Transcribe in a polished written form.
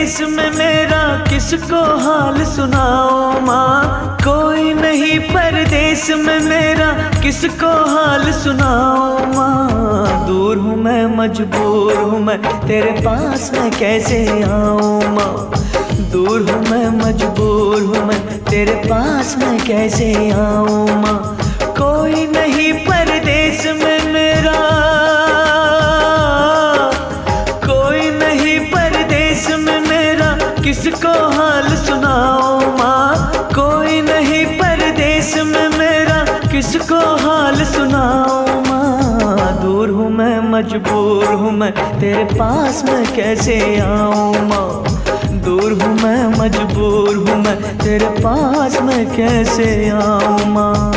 परदेश में मेरा किसको हाल सुनाओ माँ, कोई नहीं परदेश में मेरा किसको हाल सुनाओ माँ। दूर हूँ मैं, मजबूर हूँ मैं, तेरे पास मैं कैसे आऊँ माँ। दूर हूँ मैं, मजबूर हूँ मैं, तेरे पास मैं कैसे आऊँ माँ। कोई नहीं परदेश में मेरा, कोई नहीं परदेश में मेरा किसको हाल सुनाओ माँ। कोई नहीं परदेश में मेरा किसको हाल सुनाओ माँ। दूर हूँ मैं, मजबूर हूँ मैं, तेरे पास मैं कैसे आऊँ माँ। दूर हूँ मैं, मजबूर हूँ मैं, तेरे पास मैं कैसे आऊँ माँ।